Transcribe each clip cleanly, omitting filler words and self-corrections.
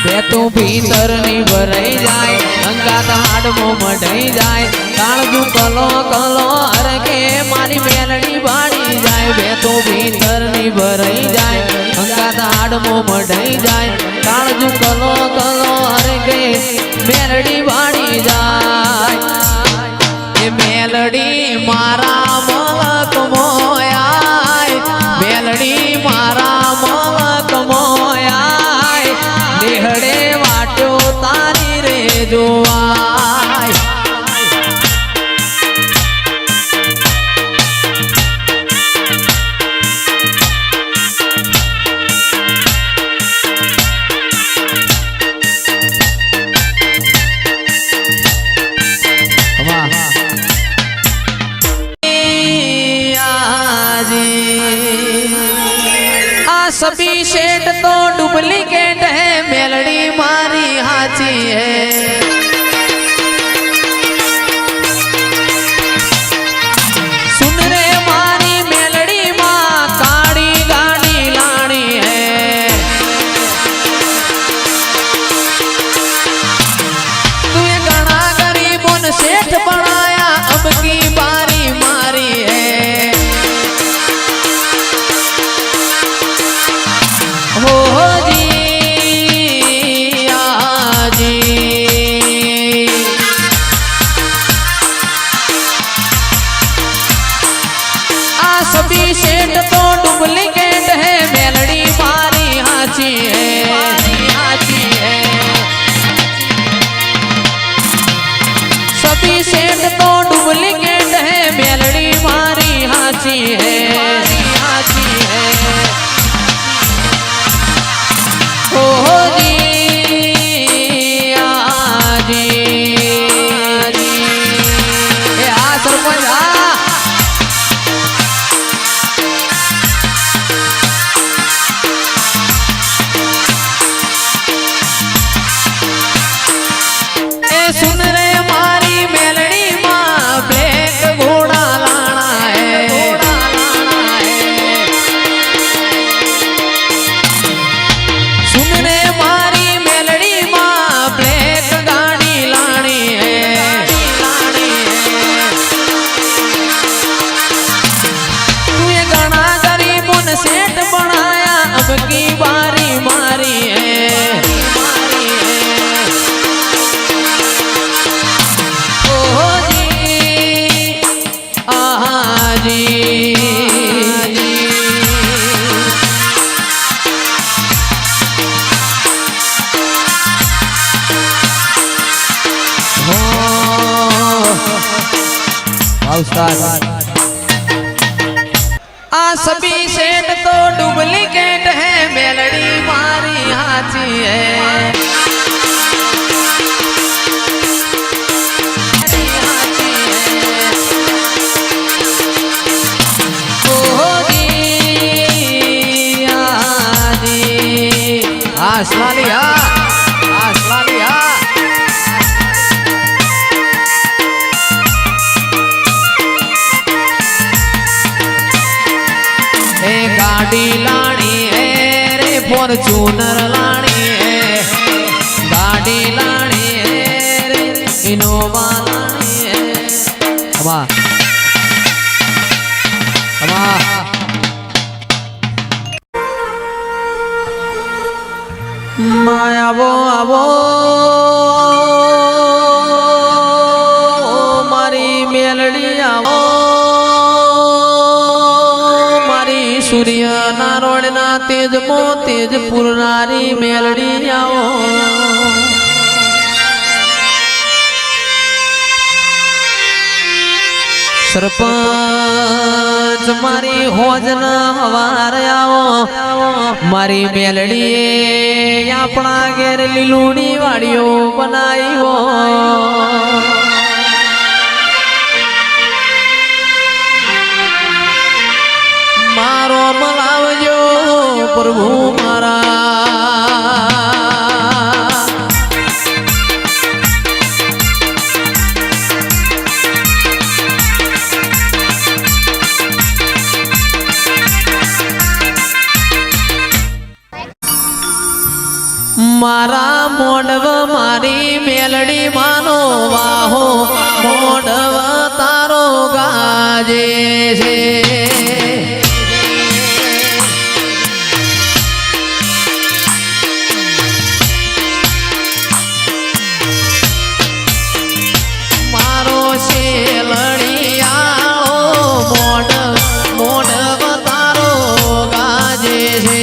બેતું ભીતરની ભરાઈ જાય અંગાત હાડમો મઢાઈ જાય કાળજુ કલો કલો અરકે મારી મેલડી બાળી જાય બેતું ભીતરની ભરાઈ જાય અંગાત હાડમો મઢાઈ જાય કાળજુ કલો કલો અરકે મેલડી બાળી જાય એ મેલડી મારા મલક મોયા મેલડી મારા મલક મોયા નિહળે વાટો તારી રે જોવાય सभी सेठ तो डुप्लीकेट है मेलड़ी मारी हाची है सुन रे मारी मेलड़ी माँ काड़ी गाड़ी लानी है तूने घना गरीबों ने सेठ बनाया अब की बारी मारी है हो जी आजी आ सभी सेठ तो डुप्लीकेट है मेलड़ी मारी हाची है सभी सेठ तो डुप्लीकेट है मेलड़ी मारी हाची है सुन रे मारी मेलड़ी माँ ब्लैक घोड़ा लाना है सुन रे मारी मेलड़ी माँ ब्लैक गाड़ी लानी है तू ये गाना गरीबों ने सेठ बनाया अब की बारी मारी है आ सभी सेठ तो डुप्लीकेट है मेलड़ी मारी हाची है आसमानिया गाड़ी लानी है रे फॉर्च्यूनर लानी है गाड़ी लानी है रे इनोवा लानी है माया वो आवो मारी मेलड़ी आवो सूर्य नारोड़ ना तेज मो तेज पुरनारी मेलड़ी आओ सरपंच मारी होजना हवार आओ मारी मेलड़ी अपना घेर लीलूड़ी वाड़ियो बनाई हो मारो मलावजो प्रभु मारा મારા મોડવ મારી મેલડી માનો વાહો મોડવ તારો ગાજે છે મારો શેલડિયાળો મોડવ તારો ગાજે છે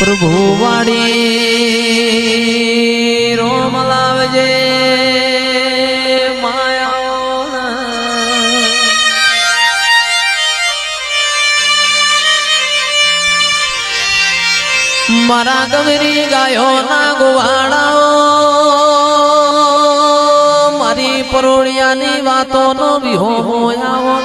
પ્રભુ વાડી રોમ લાવજે મારા ગમરી ગાયો ના ગોવાળાઓ મારી પરોળિયાની વાતો નો વિહો હોયાવો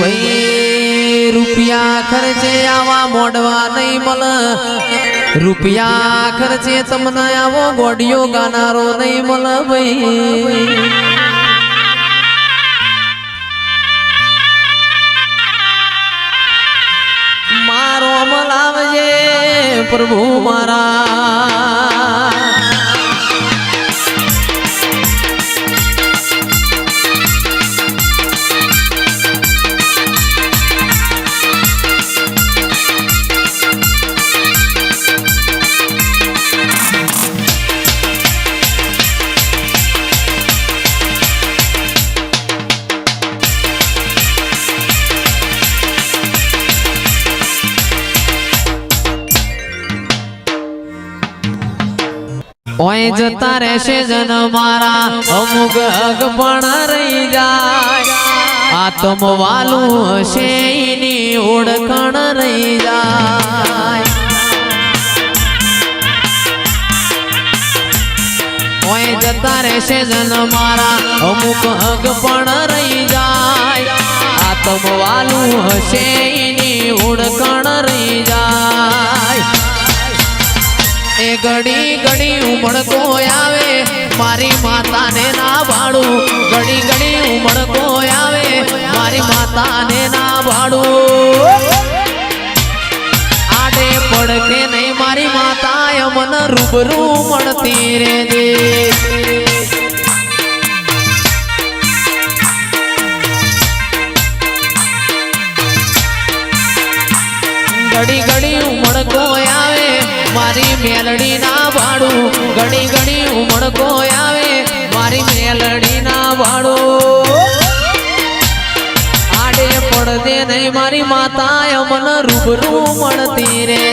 રાજુભાઈ રૂપિયા ખર્ચે આવા મોડવા નહીં મળે રૂપિયા ખર્ચે તમને આવો ગોડિયો ગાનારો નહીં મળે ભાઈ મારો અમલ આવજે પ્રભુ મારા ઓય જતા રહેશે જન મારા અમુક હક પણ રહી જાય આત્મ વાલું હશે એની ઓળખણ રહી જાય ઓય જતા રહેશે જન મારા અમુક હક પણ રહી જાય આત્મ વાલું હશે એની ઓળખણ રહી જાય એ ઘડી ઘડી ઉમળકો આવે મારી માતાને ના ભાડું ઘડી ઘડી ઉમળકો આવે મારી માતાને ના ભાડું આડે પડકે નહીં મારી માતા મને રૂબરૂ મળતી રે દે ઘડી ઘડી ઉમળકો આવે મારી મેલડી ના ભાડું ઘડી ઘડી ઉમળકો આવે મારી મેલડી ના ભાડું આડે પડદે નહીં મારી માતા મને રૂબરૂ મળતી રે